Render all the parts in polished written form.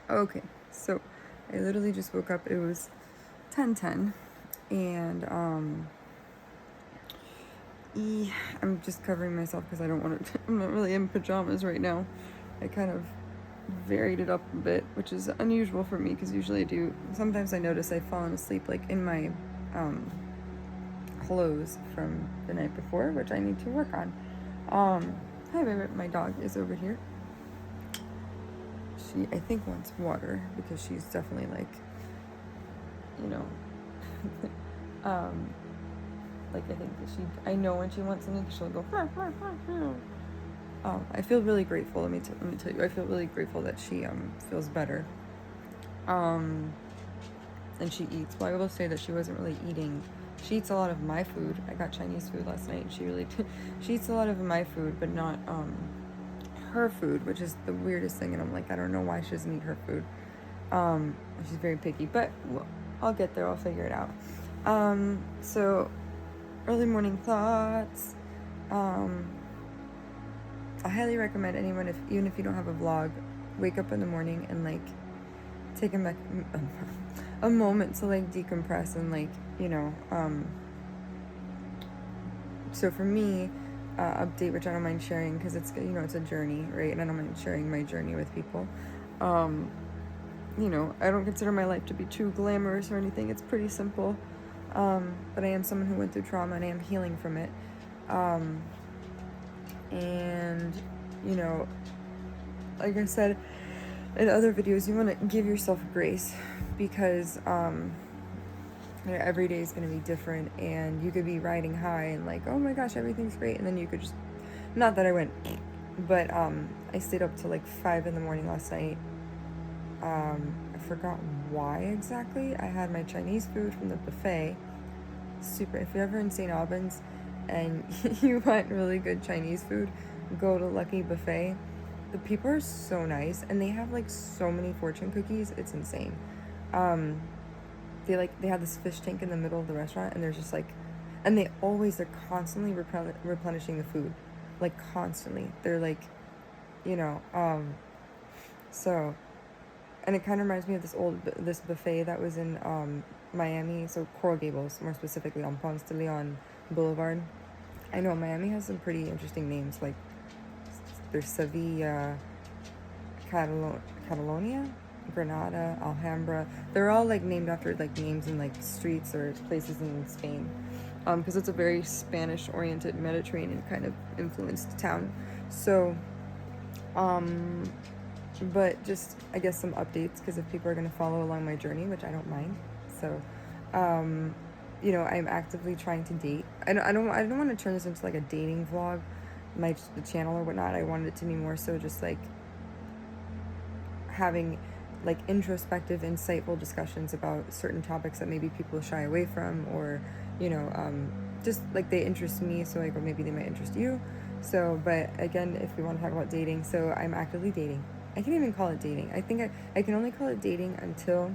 Okay, so I literally just woke up. It was 10:10, and I'm just covering myself because I don't want to. I'm not really in pajamas right now. I kind of varied it up a bit, which is unusual for me because usually I do. Sometimes I notice I've fallen asleep like in my clothes from the night before, which I need to work on. Hi, baby. My dog is over here. She, I think, wants water because she's definitely like, you know, like I think that I know when she wants something, she'll go. I feel really grateful. Let me tell you, I feel really grateful that she feels better. And she eats. Well, I will say that she wasn't really eating. She eats a lot of my food. I got Chinese food last night. And she eats a lot of my food, but not her food, which is the weirdest thing. And I'm like, I don't know why she doesn't eat her food. She's very picky, but I'll get there. I'll figure it out. So early morning thoughts. I highly recommend anyone, even if you don't have a vlog, wake up in the morning and like take a moment to like decompress and like, so for me, update, which I don't mind sharing because it's, it's a journey, right? And I don't mind sharing my journey with people. I don't consider my life to be too glamorous or anything. It's pretty simple. But I am someone who went through trauma and I am healing from it. And, like I said in other videos, you want to give yourself grace because every day is going to be different, and you could be riding high and like, oh my gosh, everything's great, and then you could just, not that I went, but I stayed up till like 5 in the morning last night. I forgot why exactly. I had my Chinese food from the buffet. Super. If you're ever in St. Albans and you want really good Chinese food, go to Lucky Buffet. The people are so nice, and they have like so many fortune cookies. It's insane. They have this fish tank in the middle of the restaurant, and there's just like, and they're constantly replenishing the food, like constantly. They're like, so, and it kind of reminds me of this buffet that was in Miami, so Coral Gables, more specifically on Ponce de Leon Boulevard. I know Miami has some pretty interesting names, like there's Sevilla, Catalonia, Granada, Alhambra. They're all like named after like names in like streets or places in Spain, because it's a very Spanish-oriented, Mediterranean kind of influenced town. So, but just I guess some updates, because if people are gonna follow along my journey, which I don't mind. So, I'm actively trying to date. I don't want to turn this into like a dating vlog, the channel or whatnot. I wanted it to be more so just like having like introspective, insightful discussions about certain topics that maybe people shy away from, or just like they interest me, so like, or maybe they might interest you. So, but again, if we want to talk about dating, so I'm actively dating. I can't even call it dating. I think I can only call it dating until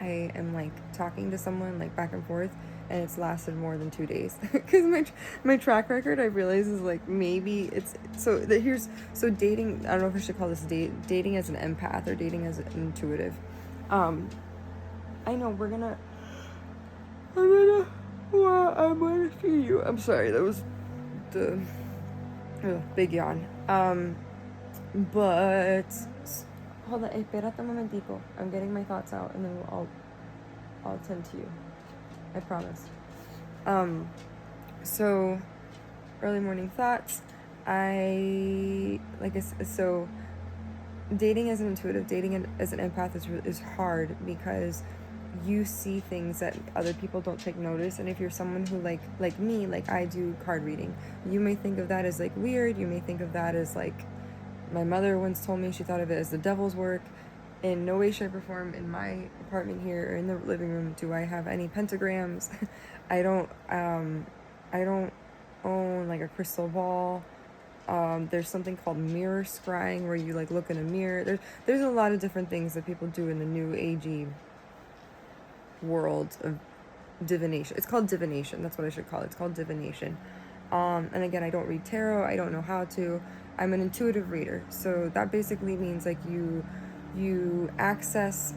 I am like talking to someone like back and forth, and it's lasted more than 2 days. Because my track record, I realize, is like maybe it's so dating. I don't know if I should call this dating as an empath or dating as an intuitive. I know I'm gonna feed you. I'm sorry, that was the big yawn. But hold on, espérate un momentico. I'm getting my thoughts out, and then I'll tend to you. I promise. So early morning thoughts. So dating as an intuitive, dating as an empath is hard because you see things that other people don't take notice. And if you're someone who like me, like I do card reading, you may think of that as like weird. You may think of that as like, my mother once told me she thought of it as the devil's work. In no way, shape, or form in my apartment here or in the living room do I have any pentagrams. I don't own like a crystal ball. There's something called mirror scrying, where you like look in a mirror. There's a lot of different things that people do in the new agey world of divination. It's called divination. That's what I should call it. It's called divination. And again, I don't read tarot. I don't know how to. I'm an intuitive reader. So that basically means like you you access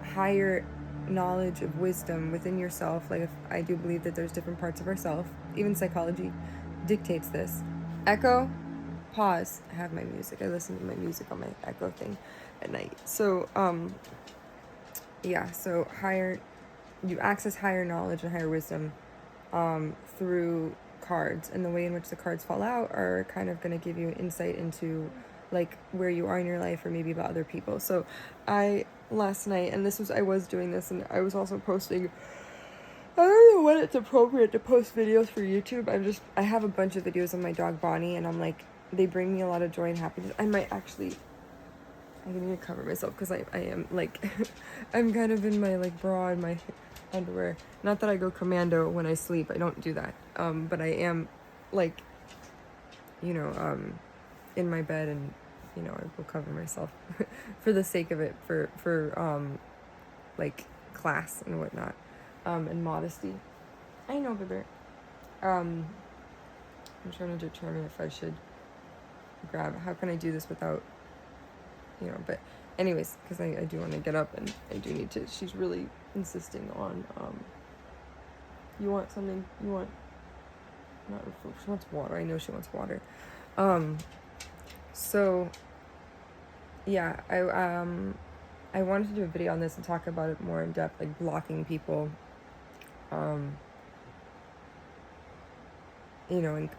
higher knowledge of wisdom within yourself. Like, if I do believe that there's different parts of ourself, even psychology dictates this. Echo, pause. I have my music. I listen to my music on my Echo thing at night. So so you access higher knowledge and higher wisdom through cards, and the way in which the cards fall out are kind of going to give you insight into like where you are in your life, or maybe about other people. So last night, and I was doing this, and I was also posting, I don't know when it's appropriate to post videos for YouTube. I have a bunch of videos on my dog Bonnie, and I'm like, they bring me a lot of joy and happiness. I need to cover myself because I am like, I'm kind of in my like bra and my underwear. Not that I go commando when I sleep. I don't do that. But I am like, in my bed, and I will cover myself for the sake of it, for like class and whatnot, and modesty. I know, baby. I'm trying to determine if I should how can I do this without, but anyways, because I do want to get up, and I do need to. She's really insisting on, you want something, not food, she wants water. I know she wants water. So yeah, I wanted to do a video on this and talk about it more in depth, like blocking people, and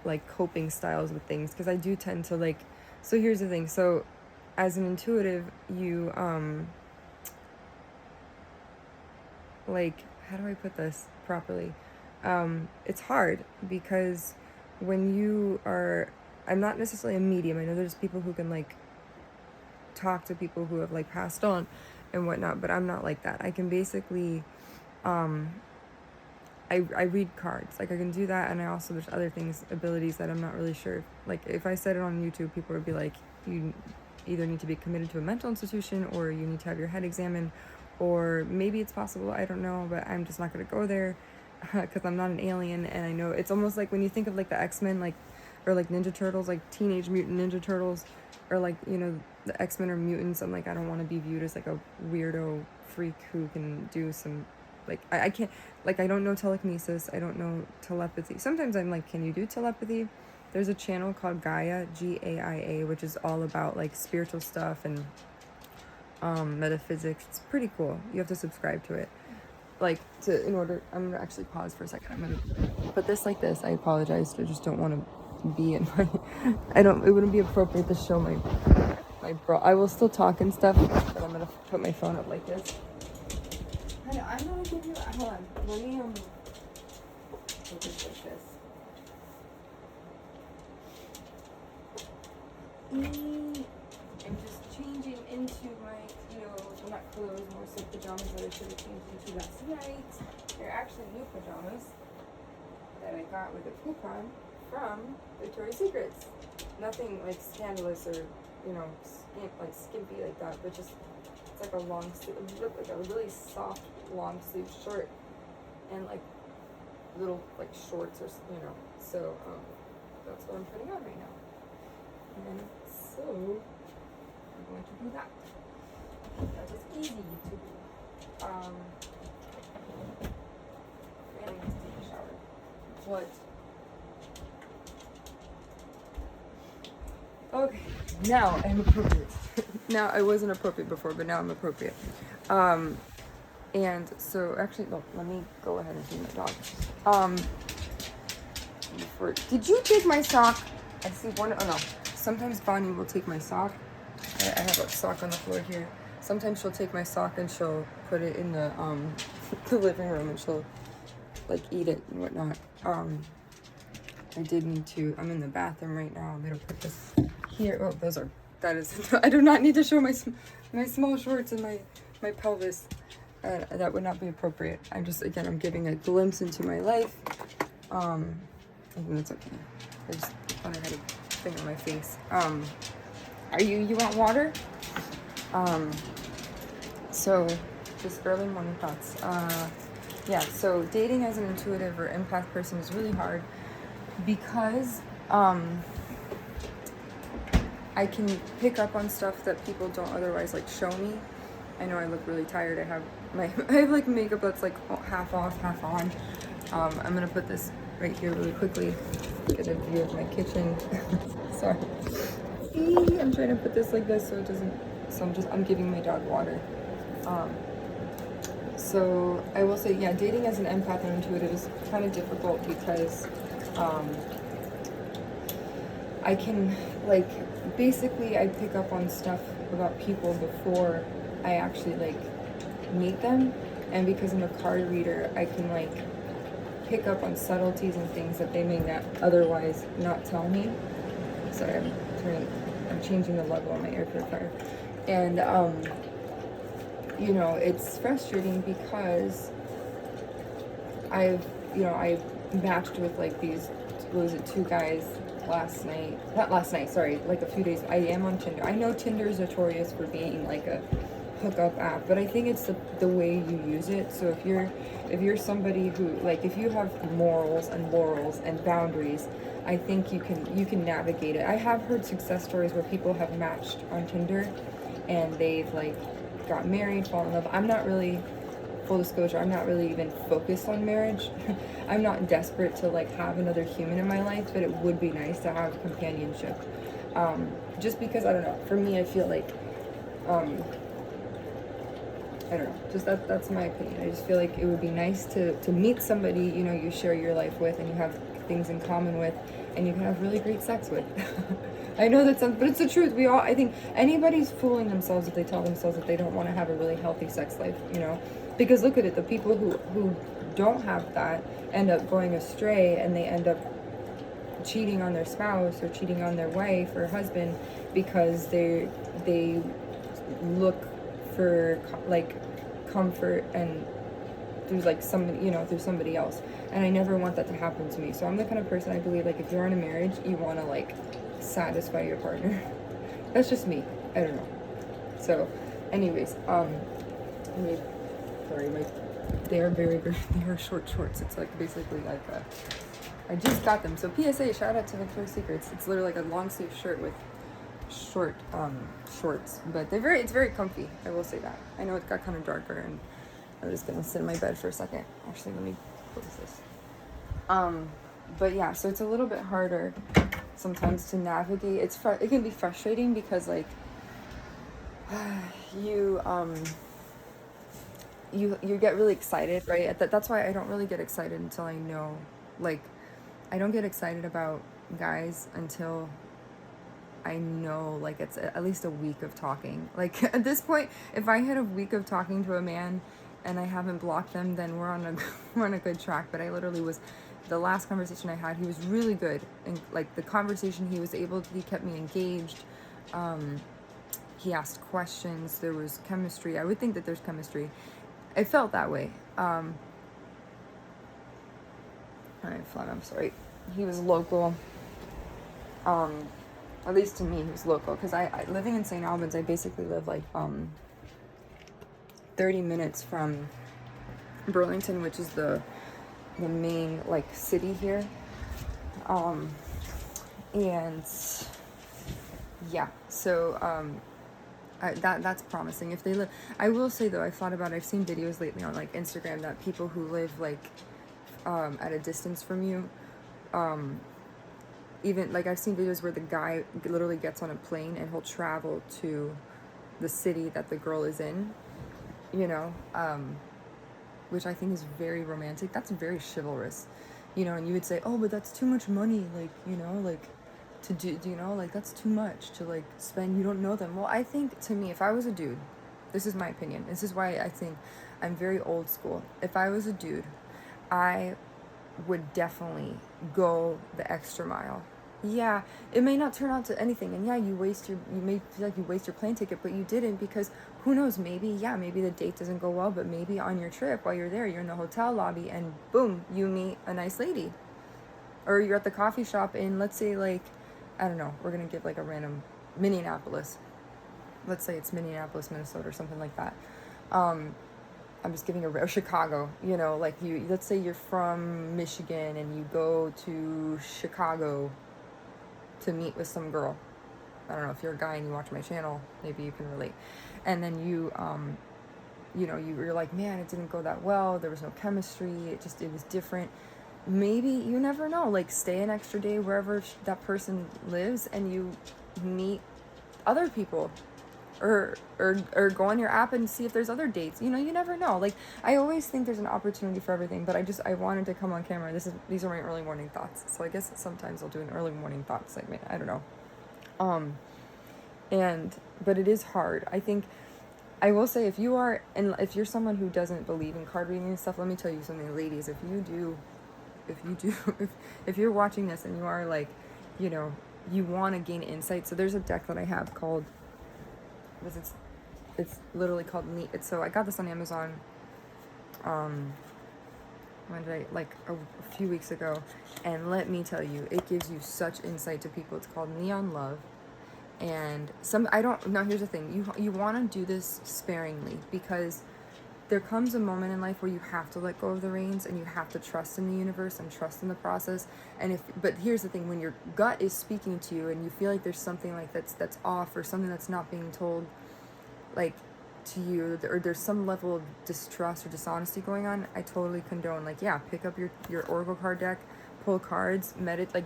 like coping styles with things, because I do tend to like, so here's the thing. So as an intuitive, you, like, how do I put this properly? It's hard because when you are, I'm not necessarily a medium. I know there's people who can like talk to people who have like passed on and whatnot, but I'm not like that. I can basically, I read cards, like I can do that, and I also, there's other things, abilities that I'm not really sure. Like if I said it on YouTube, people would be like, you either need to be committed to a mental institution, or you need to have your head examined, or maybe it's possible, I don't know, but I'm just not going to go there because I'm not an alien. And I know it's almost like when you think of like the X-Men, like, or like Ninja Turtles, like Teenage Mutant Ninja Turtles, or like, the X-Men are mutants. I'm like, I don't want to be viewed as like a weirdo freak who can do some, like, I can't, like, I don't know telekinesis, I don't know telepathy. Sometimes I'm like, can you do telepathy? There's a channel called Gaia, Gaia, which is all about like spiritual stuff and metaphysics. It's pretty cool. You have to subscribe to it. Like, I'm gonna actually pause for a second. I'm gonna put this like this. I apologize. I just don't want to be in my, it wouldn't be appropriate to show my bra. I will still talk and stuff, but I'm gonna put my phone up like this. I'm gonna give you, hold on, let me, put this like this. I'm just changing into my, not clothes, more so pajamas that I should have changed into last night. They're actually new pajamas that I got with a coupon from Victoria's Secrets. Nothing like scandalous or, skimpy like that, but just, it's like a long sleeve, like a really soft long sleeve shirt, and like little like shorts, or so that's what I'm putting on right now. And so I'm going to do that. That is easy to do. And I need to take a shower. What? Okay, now I'm appropriate. Now I wasn't appropriate before, but now I'm appropriate. And so actually, look, let me go ahead and feed my dog. Did you take my sock? I see one. Oh no. Sometimes Bonnie will take my sock. I have a sock on the floor here. Sometimes she'll take my sock and she'll put it in the the living room, and she'll like eat it and whatnot. I did need to. I'm in the bathroom right now. I'm gonna put this here. Oh, that is. I do not need to show my small shorts and my pelvis. That would not be appropriate. I'm giving a glimpse into my life. I think it's okay. I just thought I had a thing on my face. You want water? So just early morning thoughts. So dating as an intuitive or empath person is really hard because I can pick up on stuff that people don't otherwise like show me. I know I look really tired. I have my I have like makeup that's like half off, half on. I'm gonna put this right here really quickly. Get a view of my kitchen. Sorry. I'm trying to put this like this so it doesn't. So I'm giving my dog water. So I will say, yeah, dating as an empath and intuitive is kind of difficult because I can, like, basically I pick up on stuff about people before I actually, like, meet them. And because I'm a card reader, I can, like, pick up on subtleties and things that they may not otherwise not tell me. Sorry, I'm changing the level on my air purifier. And, you know, it's frustrating because I've matched with, like, these, what was it, two guys not last night, sorry, like a few days. I am on Tinder. I know Tinder is notorious for being like a hookup app, but I think it's the way you use it. So if you're somebody who, like, if you have morals and laurels and boundaries, I think you can navigate it. I have heard success stories where people have matched on Tinder and they've, like, got married, fallen in love. I'm not really, full disclosure, I'm not really even focused on marriage. I'm not desperate to, like, have another human in my life, but it would be nice to have companionship. Just because, I don't know, for me, I feel like, I don't know, just that's my opinion. I just feel like it would be nice to meet somebody, you know, you share your life with and you have things in common with and you can have really great sex with. I know that sounds, but it's the truth. I think anybody's fooling themselves if they tell themselves that they don't want to have a really healthy sex life, you know? Because look at it, the people who don't have that end up going astray and they end up cheating on their spouse or cheating on their wife or husband because they look for, like, comfort and through, like, somebody, you know, through somebody else. And I never want that to happen to me. So I'm the kind of person, I believe, like, if you're in a marriage, you want to, like, satisfy your partner. That's just me. I don't know. So anyways, they are they are short shorts. It's like basically like I just got them. So PSA, shout out to Victoria's Secrets. It's literally like a long sleeve shirt with short shorts, but it's very comfy. I will say that. I know it got kind of darker, and I'm just gonna sit in my bed for a second. Actually, let me close this. But yeah, so it's a little bit harder sometimes to navigate. It can be frustrating because, like, you get really excited, right? That's why I don't really get excited until I know, like, I don't get excited about guys until I know, like, it's at least a week of talking. Like, at this point, if I had a week of talking to a man and I haven't blocked them, then we're on a good track. But I literally was, the last conversation I had, he was really good. And, like, the conversation, he kept me engaged. He asked questions. There was chemistry. I would think that there's chemistry. It felt that way. I'm sorry. He was local. At least to me, he was local. Because I living in St. Albans, I basically live, like, 30 minutes from Burlington, which is the main, like, city here. And yeah, so that's promising. If they live, I will say though, I've seen videos lately on, like, Instagram that people who live, like, at a distance from you, even, like, I've seen videos where the guy literally gets on a plane and he'll travel to the city that the girl is in, you know, which I think is very romantic. That's very chivalrous, you know. And you would say, oh, but that's too much money, like, you know, like, to do, you know, like, that's too much to, like, spend. You don't know them. Well, I think, to me, if I was a dude, this is my opinion, this is why I think I'm very old school. If I was a dude, I would definitely go the extra mile. Yeah, it may not turn out to anything, and yeah, you may feel like you waste your plane ticket, but you didn't, because who knows, maybe the date doesn't go well, but maybe on your trip, while you're there, you're in the hotel lobby and boom, you meet a nice lady. Or you're at the coffee shop in, let's say, like, I don't know, we're gonna give, like, a random Minneapolis. Let's say it's Minneapolis, Minnesota, or something like that. I'm just giving or Chicago, you know, like, let's say you're from Michigan and you go to Chicago to meet with some girl. I don't know, if you're a guy and you watch my channel, maybe you can relate. And then you know, you're like, man, it didn't go that well. There was no chemistry. It was different. Maybe, you never know, like stay an extra day wherever that person lives and you meet other people, or go on your app and see if there's other dates. You know, you never know. Like, I always think there's an opportunity for everything, but I wanted to come on camera. These are my early morning thoughts. So I guess sometimes I'll do an early morning thought segment. I don't know. Um but it is hard. I think I will say, if you're someone who doesn't believe in card reading and stuff, let me tell you something, ladies. If you do, if you're watching this and you are like, you know, you want to gain insight. So there's a deck that I have called, it's literally called so I got this on Amazon, when did like a few weeks ago, and let me tell you, it gives you such insight to people. It's called Neon Love. And now here's the thing, you want to do this sparingly, because there comes a moment in life where you have to let go of the reins and you have to trust in the universe and trust in the process. But here's the thing, when your gut is speaking to you and you feel like there's something like that's off, or something that's not being told, like, to you, or there's some level of distrust or dishonesty going on, I totally condone, like, yeah, pick up your Oracle card deck, pull cards,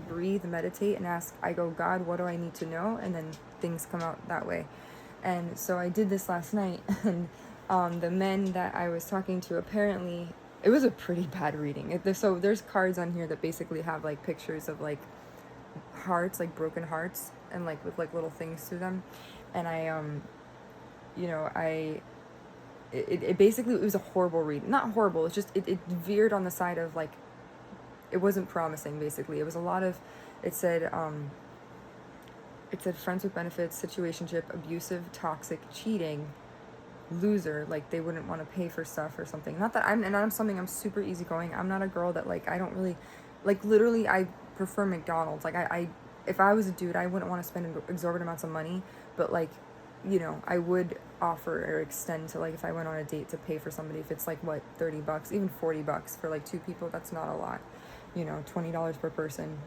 breathe, meditate, and ask, I go, God, what do I need to know? And then things come out that way. And so I did this last night, and the men that I was talking to, apparently it was a pretty bad reading. So there's cards on here that basically have like pictures of like hearts, like broken hearts, and like with like little things through them. And it basically, it was a horrible read. Not horrible, it's just it veered on the side of like, it wasn't promising. Basically, it was a lot of, it said friends with benefits, situationship, abusive, toxic, cheating, loser, like they wouldn't want to pay for stuff or something. Not that I'm super easygoing. I'm not a girl that, like, I don't really, like, literally I prefer McDonald's. Like, I if I was a dude, I wouldn't want to spend exorbitant amounts of money, but like, you know, I would offer or extend to, like, if I went on a date, to pay for somebody, if it's like, what, $30, even $40 for like 2 people, that's not a lot. You know, $20 per person.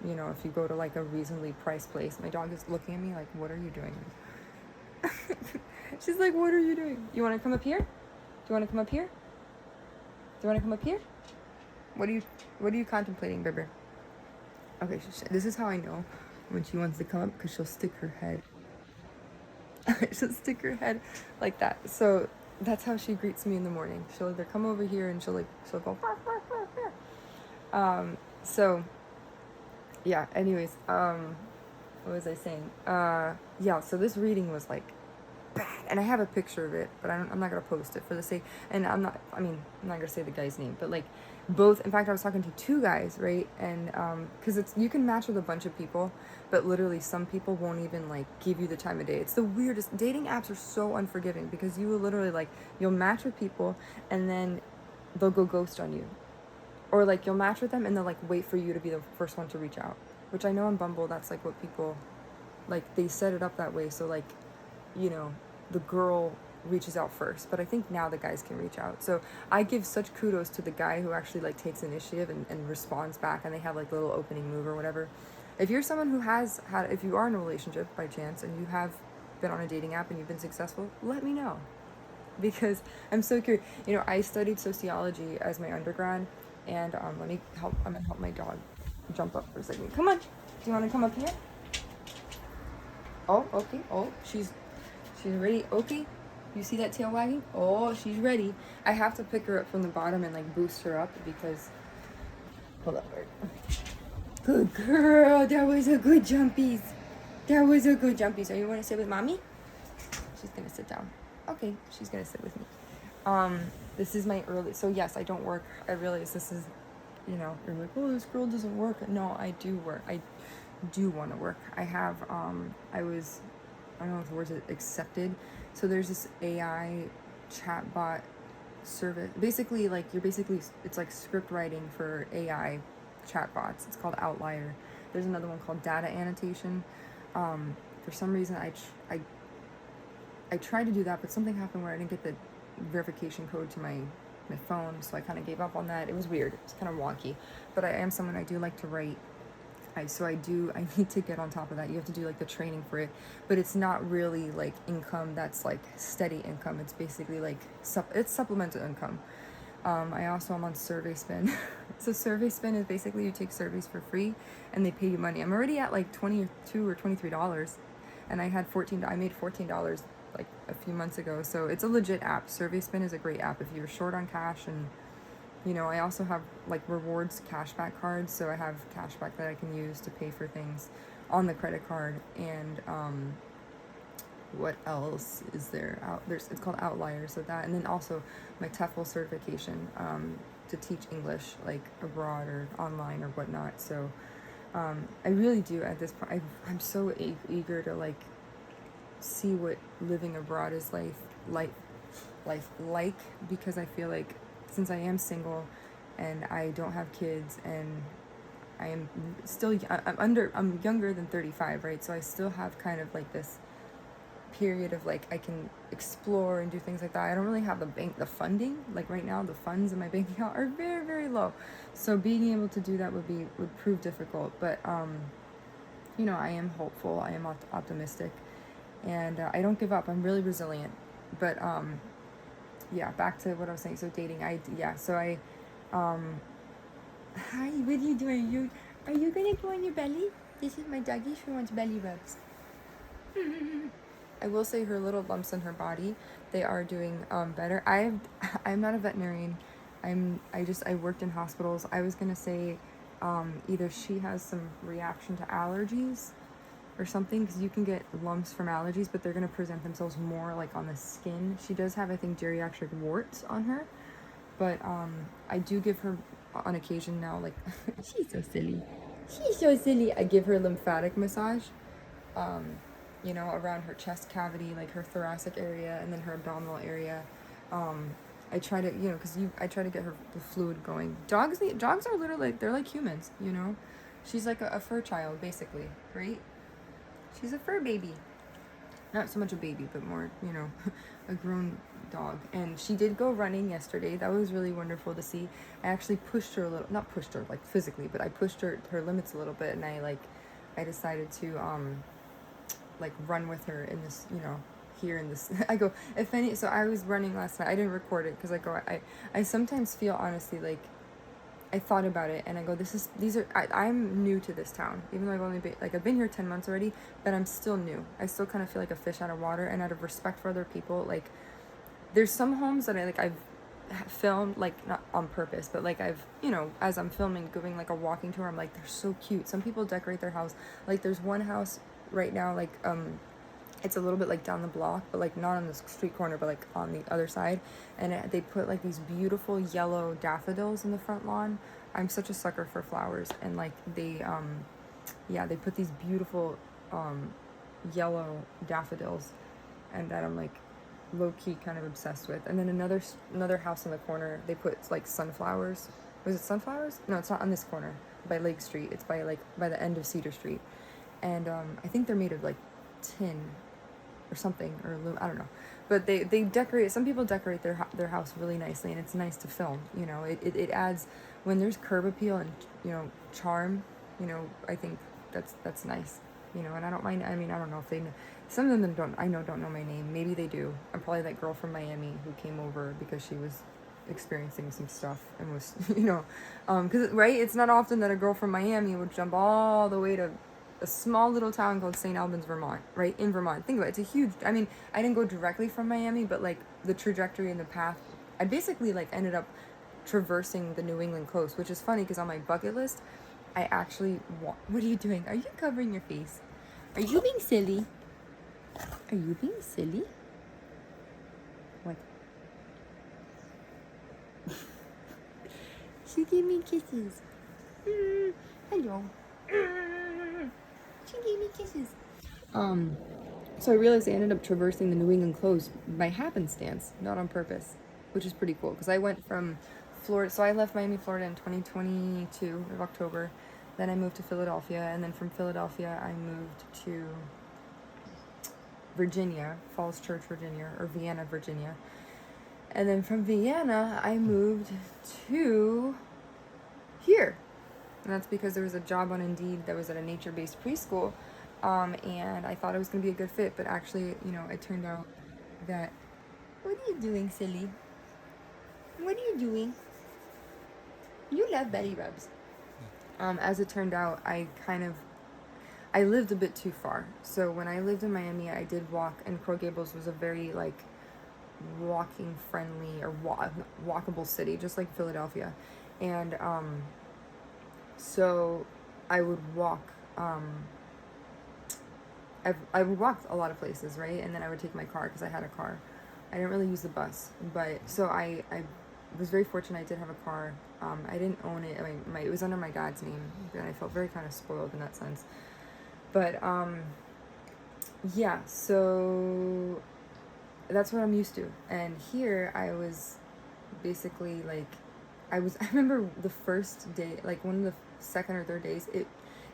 You know, if you go to like a reasonably priced place. My dog is looking at me like, what are you doing? She's like, what are you doing? You want to come up here? Do you want to come up here? Do you want to come up here? What are you contemplating, baby? Okay, this is how I know when she wants to come up, because she'll stick her head. She'll stick her head like that. So that's how she greets me in the morning. She'll either come over here and she'll go. So yeah. Anyways, what was I saying? Yeah. So this reading was like bad, and I have a picture of it, but I'm not gonna post it for the sake. And I'm not gonna say the guy's name, but like both. In fact, I was talking to 2 guys, right? And because you can match with a bunch of people, but literally some people won't even like give you the time of day. It's the weirdest. Dating apps are so unforgiving, because you will literally, like, you'll match with people and then they'll go ghost on you, or like you'll match with them and they'll like wait for you to be the first one to reach out. Which I know on Bumble, that's like what people, like, they set it up that way, so like, you know, the girl reaches out first. But I think now the guys can reach out. So I give such kudos to the guy who actually like takes initiative and responds back, and they have like little opening move or whatever. If you're someone who if you are in a relationship by chance and you have been on a dating app and you've been successful, let me know, because I'm so curious. You know, I studied sociology as my undergrad, and I'm gonna help my dog jump up for a second. Come on, do you want to come up here? Oh, okay. Oh, she's ready. Okay, you see that tail wagging? Oh, she's ready. I have to pick her up from the bottom and like boost her up, because, hold up, Bird. Good girl. That was a good jumpies. So you want to sit with mommy? She's gonna sit down. Okay, she's gonna sit with me. This is my early. So yes, I don't work. I realize this is, you know, you're like, oh, this girl doesn't work. No, I do work. I do want to work. I have. I don't know if the word's accepted. So there's this AI chatbot service. Basically, like it's like script writing for AI chatbots. It's called Outlier. There's another one called Data Annotation. For some reason, I tried to do that, but something happened where I didn't get the verification code to my phone, so I kind of gave up on that. It was weird. It's kind of wonky. But I am someone, I do like to write. I need to get on top of that. You have to do like the training for it, but it's not really like income that's like steady income. It's basically like it's supplemental income. I also am on Survey Spin. So Survey Spin is basically you take surveys for free and they pay you money. I'm already at like $22 or $23, and I made $14 like a few months ago. So it's a legit app. Survey Spin is a great app if you're short on cash. And I also have like rewards cashback cards, so I have cashback that I can use to pay for things on the credit card. And what else is there it's called Outliers, so that, and then also my TEFL certification to teach English like abroad or online or whatnot. So I really do at this point, I'm so eager to like see what living abroad is like because I feel like since I am single and I don't have kids and I am still I'm younger than 35, right? So I still have kind of like this period of like I can explore and do things like that. I don't really have the funding. Like right now the funds in my bank account are very, very low. So being able to do that would prove difficult, but I am hopeful. I am optimistic, and I don't give up. I'm really resilient. But yeah, back to what I was saying. So dating, hi, what are you doing? Are you gonna go on your belly? This is my doggy. She wants belly rubs. I will say her little lumps in her body, they are doing better. I'm not a veterinarian. I worked in hospitals. I was gonna say either she has some reaction to allergies or something, because you can get lumps from allergies, but they're gonna present themselves more like on the skin. She does have, I think, geriatric warts on her, but I do give her on occasion now, like she's so silly. She's so silly. I give her lymphatic massage. Around her chest cavity, like her thoracic area, and then her abdominal area. I try to, I try to get her the fluid going. Dogs are literally, they're like humans, She's like a fur child, basically, right? She's a fur baby. Not so much a baby, but more, a grown dog. And she did go running yesterday. That was really wonderful to see. I actually pushed her a little, not pushed her like physically, but I pushed her limits a little bit, and I decided to, like run with her in this, here in this. I go, if any, so I was running last night. I didn't record it because I sometimes feel, honestly, like I thought about it and I go, I'm new to this town, even though I've been here 10 months already, but I'm still new. I still kind of feel like a fish out of water, and out of respect for other people, like there's some homes that I've filmed, like not on purpose, but like I've, as I'm filming, giving like a walking tour, I'm like, they're so cute. Some people decorate their house. Like there's one house right now, like it's a little bit like down the block, but like not on the street corner, but like on the other side, and they put like these beautiful yellow daffodils in the front lawn. I'm such a sucker for flowers, and like they put these beautiful yellow daffodils, and that I'm like low-key kind of obsessed with. And then another house in the corner, they put like sunflowers. Was it sunflowers? No, it's not on this corner by Lake Street. It's by the end of Cedar Street. And I think they're made of like tin or something, or I don't know, but they decorate. Some people decorate their house really nicely, and it's nice to film. It adds, when there's curb appeal and charm. I think that's nice. And I don't mind. I mean, I don't know if they know. Some of them don't know my name. Maybe they do. I'm probably that girl from Miami who came over because she was experiencing some stuff and was because right, it's not often that a girl from Miami would jump all the way to a small little town called St. Albans, Vermont, right? In Vermont. Think about it. It's a huge, I mean, I didn't go directly from Miami, but like the trajectory and the path, I basically like ended up traversing the New England coast, which is funny because on my bucket list, I actually want, what are you doing? Are you covering your face? Are you being silly? Are you being silly? What? She gave me kisses. Hello. She gave me kisses. So I realized I ended up traversing the New England coast by happenstance, not on purpose, which is pretty cool because I went from Florida. So I left Miami, Florida in 2022 of October. Then I moved to Philadelphia, and then from Philadelphia I moved to Virginia, Falls Church, Virginia, or Vienna, Virginia. And then from Vienna I moved to here. And that's because there was a job on Indeed that was at a nature-based preschool, and I thought it was going to be a good fit, but actually, it turned out that... What are you doing, silly? What are you doing? You love belly rubs. As it turned out, I lived a bit too far. So when I lived in Miami, I did walk, and Coral Gables was a very, like, walking friendly or walkable city, just like Philadelphia. And so I would walk, I would walk a lot of places, right? And then I would take my car because I had a car. I didn't really use the bus, but so I was very fortunate. I did have a car. I didn't own it. I mean, it was under my dad's name, and I felt very kind of spoiled in that sense. But yeah, so that's what I'm used to. And here I was basically like, I remember the first day, like one of the second or third days,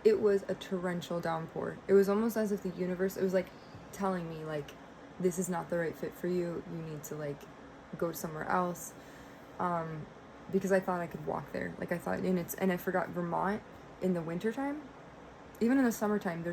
it was a torrential downpour. It was almost as if the universe, it was like telling me like, this is not the right fit for you. You need to like go somewhere else. Because I thought I could walk there. Like I thought, and I forgot Vermont in the wintertime, even in the summertime,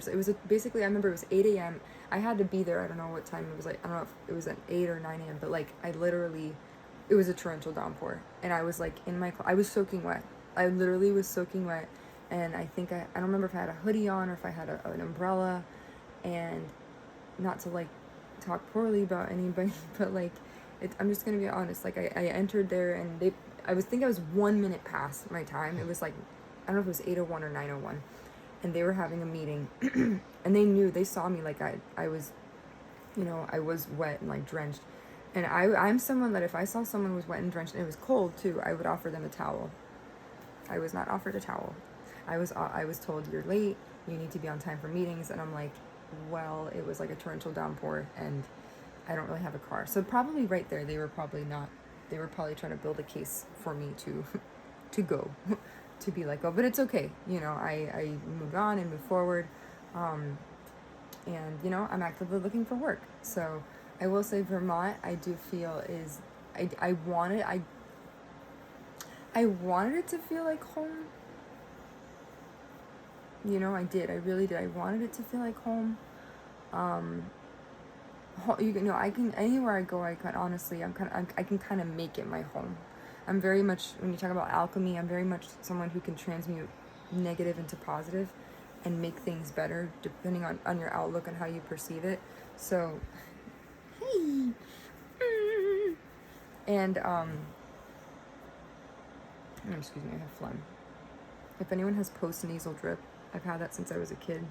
basically, I remember it was 8 a.m. I had to be there. I don't know what time it was, like, I don't know if it was at 8 or 9 a.m., but like it was a torrential downpour. And I was like I was soaking wet. I literally was soaking wet. And I think I don't remember if I had a hoodie on or if I had an umbrella. And not to like talk poorly about anybody, but like, I'm just going to be honest. Like I entered there and I was 1 minute past my time. It was like, I don't know if it was 8:01 or 9:01. And they were having a meeting and they saw me like I was, I was wet and like drenched. And I'm someone that if I saw someone was wet and drenched and it was cold too, I would offer them a towel. I was not offered a towel. I was told, you're late, you need to be on time for meetings. And I'm like, well, it was like a torrential downpour and I don't really have a car. So probably right there, they were probably trying to build a case for me to go. To be like, oh, but it's okay. I moved on and moved forward. And, I'm actively looking for work. So I will say Vermont, I do feel I wanted it to feel like home. I did. I really did. I wanted it to feel like home. I can, anywhere I go, I can kind of make it my home. I'm very much, when you talk about alchemy, I'm very much someone who can transmute negative into positive and make things better depending on your outlook and how you perceive it. So, hey. And, excuse me, I have phlegm. If anyone has post-nasal drip, I've had that since I was a kid.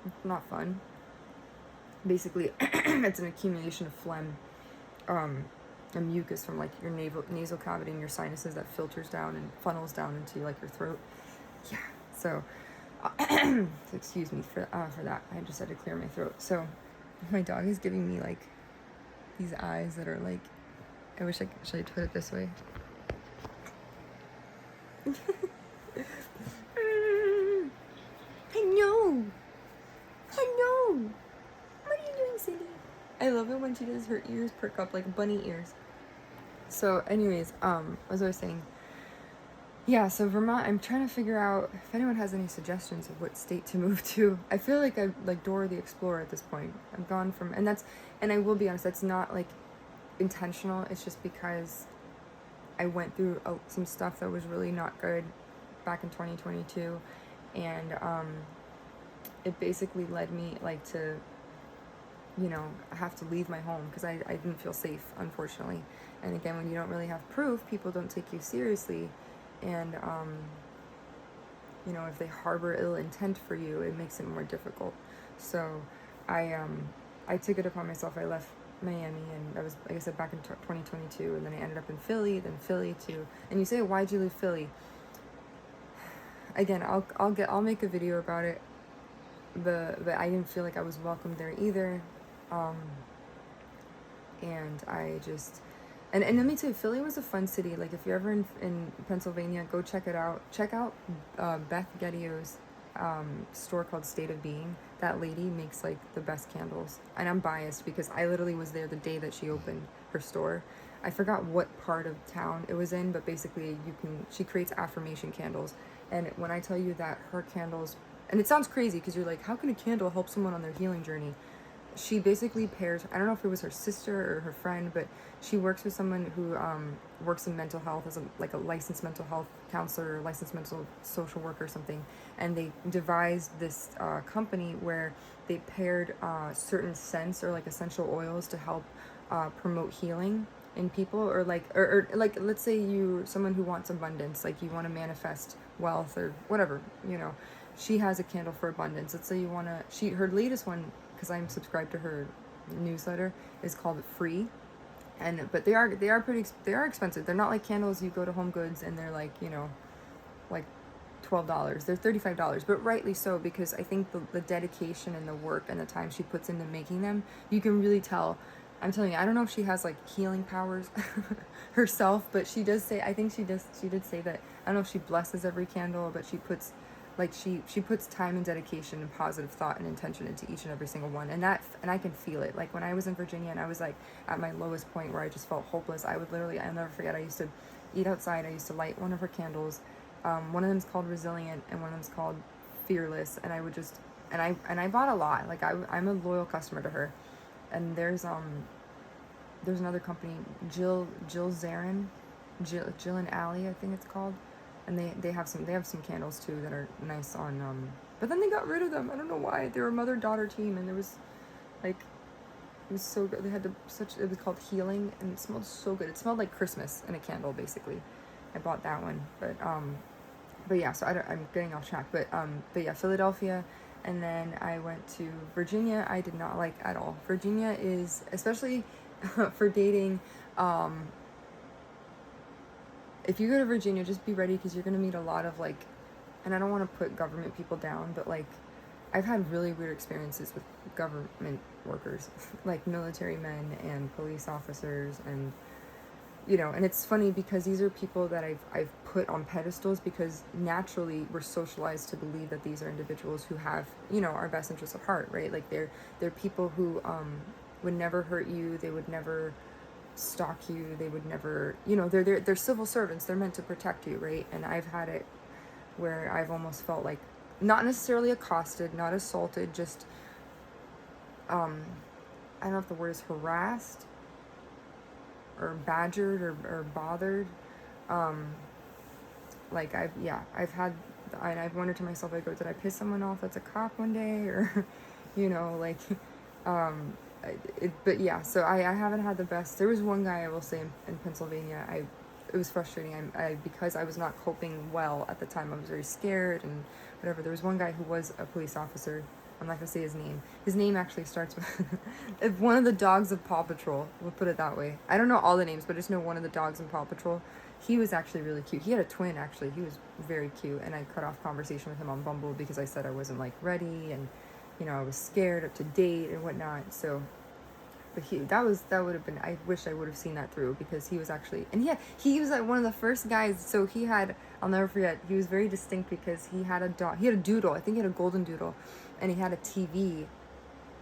It's not fun. Basically, it's an accumulation of phlegm. A mucus from like your nasal cavity and your sinuses that filters down and funnels down into like your throat. Yeah. So, excuse me for that. I just had to clear my throat. So, my dog is giving me like these eyes that are like, I wish should I put it this way? I know. What are you doing, Cindy? I love it when she does her ears perk up like bunny ears. So anyways, as I was saying, yeah, so Vermont, I'm trying to figure out if anyone has any suggestions of what state to move to. I feel like I'm like Dora the Explorer at this point. I've gone from, and I will be honest, that's not like intentional. It's just because I went through some stuff that was really not good back in 2022. And it basically led me like to, I have to leave my home because I didn't feel safe, unfortunately. And again, when you don't really have proof, people don't take you seriously. And, if they harbor ill intent for you, it makes it more difficult. So I took it upon myself. I left Miami, and I was, like I said, back in 2022, and then I ended up in Philly, then Philly too. And you say, why'd you leave Philly? Again, I'll make a video about it. But I didn't feel like I was welcome there either. And I just, and let me tell you, Philly was a fun city. Like if you're ever in Pennsylvania, go check it out. Check out Beth Gedio's store called State of Being. That lady makes like the best candles, and I'm biased because I literally was there the day that she opened her store. I forgot what part of town it was in, but basically she creates affirmation candles. And when I tell you that her candles, and it sounds crazy because you're like, how can a candle help someone on their healing journey? She basically pairs, I don't know if it was her sister or her friend, but she works with someone who works in mental health as like a licensed mental health counselor or licensed mental social worker or something. And they devised this company where they paired certain scents or like essential oils to help promote healing in people, or like let's say you someone who wants abundance, like you want to manifest wealth or whatever, she has a candle for abundance. Let's say you want to, her latest one, because I'm subscribed to her newsletter, is called Free. But they are expensive. They're not like candles you go to Home Goods and they're like, like $12. They're $35, but rightly so, because I think the dedication and the work and the time she puts into making them, you can really tell. I'm telling you, I don't know if she has like healing powers herself, but she does say, I think she did say that, I don't know if she blesses every candle, but she puts like she puts time and dedication and positive thought and intention into each and every single one, and I can feel it. Like when I was in Virginia and I was like at my lowest point where I just felt hopeless, I would literally, I'll never forget, I used to eat outside, I used to light one of her candles. One of them's called Resilient and one of them's called Fearless, and I would just, and I bought a lot. Like I'm a loyal customer to her. And there's another company, Jill Zarin, Jill and Allie, I think it's called, and they have some candles too that are nice on but then they got rid of them. I don't know why. They were a mother-daughter team, and there was like, it was so good. They had it was called Healing, and it smelled so good. It smelled like Christmas in a candle, basically. I bought that one, but yeah. So I'm getting off track, but yeah, Philadelphia, and then I went to Virginia. I did not like at all. Virginia is, especially for dating. If you go to Virginia, just be ready, because you're gonna meet a lot of like, and I don't want to put government people down, but like, I've had really weird experiences with government workers, like military men and police officers, and and it's funny because these are people that I've put on pedestals, because naturally we're socialized to believe that these are individuals who have, our best interests at heart, right? Like they're people who would never hurt you, they would never stalk you, they would never, they're civil servants, they're meant to protect you, right? And I've had it where I've almost felt like, not necessarily accosted, not assaulted, just I don't know if the word is harassed or badgered or bothered. Like I've had, and I've wondered to myself, I go, did I piss someone off that's a cop one day, or like but yeah, so I haven't had the best. There was one guy, I will say, in Pennsylvania, it was frustrating. Because I was not coping well at the time, I was very scared and whatever. There was one guy who was a police officer. I'm not gonna say his name. His name actually starts with one of the dogs of Paw Patrol. We'll put it that way. I don't know all the names, but I just know one of the dogs in Paw Patrol. He was actually really cute. He had a twin, actually. He was very cute, and I cut off conversation with him on Bumble because I said I wasn't like ready, and I was scared, up to date and whatnot. So, but that would have been, I wish I would have seen that through, because he was actually, and yeah, he was like one of the first guys. So he had, I'll never forget, he was very distinct because he had a dog. He had a doodle. I think he had a golden doodle, and he had a TV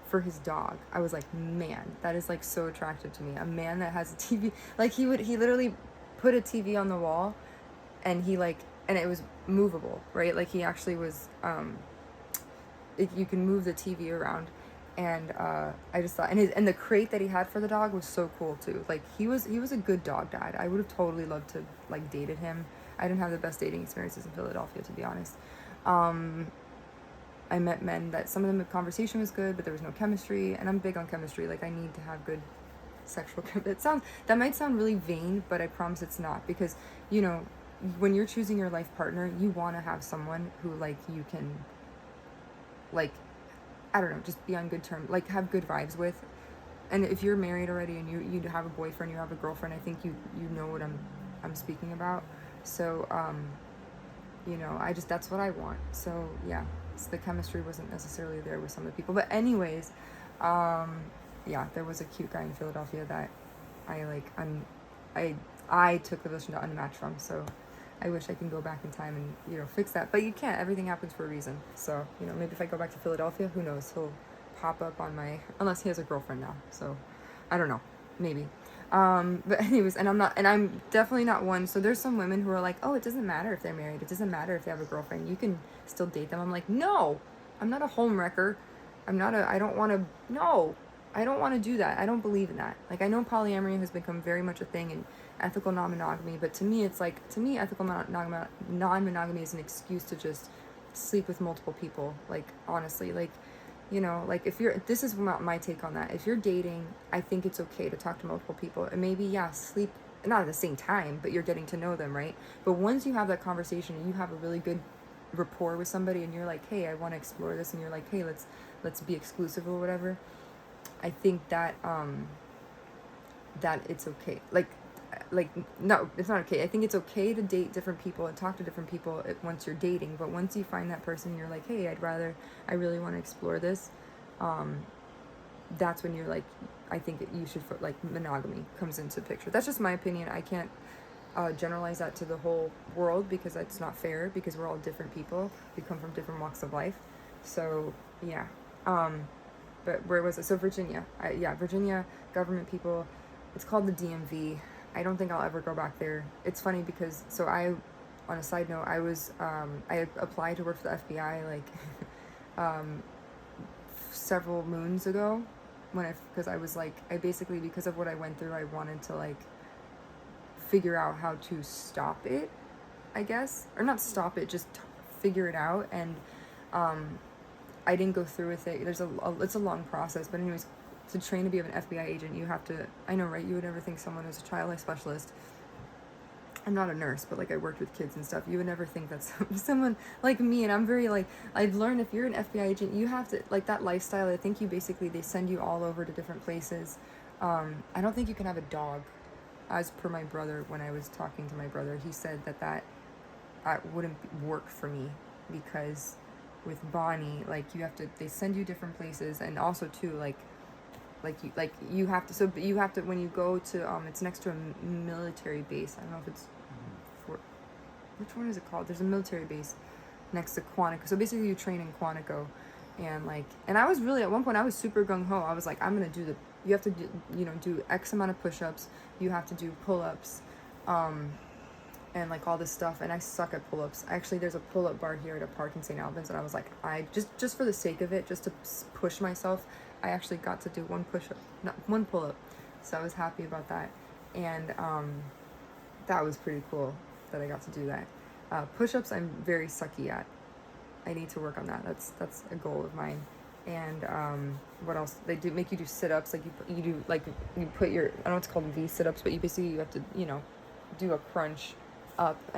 for his dog. I was like, man, that is like so attractive to me. A man that has a TV. Like he literally put a TV on the wall, and and it was movable, right? Like he actually was, you can move the TV around. And I just thought, and the crate that he had for the dog was so cool too. Like he was a good dog dad. I would have totally loved to like dated him. I didn't have the best dating experiences in Philadelphia, to be honest. I met men that some of them, the conversation was good, but there was no chemistry, and I'm big on chemistry. Like I need to have good sexual chemistry. That might sound really vain, but I promise it's not, because when you're choosing your life partner, you want to have someone who like you can, like, I don't know, just be on good terms, like have good vibes with. And if you're married already and you have a boyfriend, you have a girlfriend, I think you know what I'm speaking about. So that's what I want. So yeah, so the chemistry wasn't necessarily there with some of the people, but anyways, yeah, there was a cute guy in Philadelphia that I took the position to unmatch from. So I wish I can go back in time and, you know, fix that. But you can't. Everything happens for a reason. So, you know, maybe if I go back to Philadelphia, who knows? He'll pop up on my, unless he has a girlfriend now. So, I don't know. Maybe. But anyways, and I'm definitely not one. So there's some women who are like, oh, it doesn't matter if they're married. It doesn't matter if they have a girlfriend. You can still date them. I'm like, no, I'm not a home wrecker. I don't want to, no, I don't want to do that. I don't believe in that. Like, I know polyamory has become very much a thing in ethical non-monogamy, but to me, it's like, to me, ethical non-monogamy is an excuse to just sleep with multiple people. Like, honestly, like, you know, like if you're, this is my take on that. If you're dating, I think it's okay to talk to multiple people and maybe, yeah, sleep, not at the same time, but you're getting to know them, right? But once you have that conversation and you have a really good rapport with somebody and you're like, hey, I want to explore this, and you're like, hey, let's be exclusive or whatever, I think that that it's okay. Like no, it's not okay. I think it's okay to date different people and talk to different people once you're dating, but once you find that person, you're like, hey, I really want to explore this, that's when you're like, I think you should, like, monogamy comes into the picture. That's just my opinion. I can't generalize that to the whole world because that's not fair, because we're all different people. We come from different walks of life. So yeah. But where was it? So Virginia. Virginia government people. It's called the DMV. I don't think I'll ever go back there. It's funny because, so on a side note, I applied to work for the FBI like several moons ago because I was like, because of what I went through, I wanted to like figure out how to stop it, I guess, or not stop it, just figure it out. And I didn't go through with it. It's a long process, but anyways, to train to be an FBI agent, you have to, I know, right? You would never think someone who's a child life specialist, I'm not a nurse, but like I worked with kids and stuff, you would never think that someone like me, and I'm very like, I've learned if you're an FBI agent, you have to, like, that lifestyle, I think they send you all over to different places. I don't think you can have a dog, as per my brother. When I was talking to my brother, he said that wouldn't work for me, because with Bonnie, like, they send you different places, and also too, you have to, when you go to, it's next to a military base. I don't know if it's which one is it called? There's a military base next to Quantico. So basically you train in Quantico, and I was really, at one point I was super gung-ho. I was like, I'm going to do you have to do, do X amount of push-ups. You have to do pull-ups, and like all this stuff, and I suck at pull-ups. Actually, there's a pull-up bar here at a park in St. Albans, and I was like, I just for the sake of it, just to push myself, I actually got to do one push-up, not one pull-up, so I was happy about that. And that was pretty cool that I got to do that. Push-ups, I'm very sucky at. I need to work on that. That's a goal of mine. And what else? They do make you do sit-ups, like you put your, I don't know what's called V sit-ups, but you have to do a crunch up and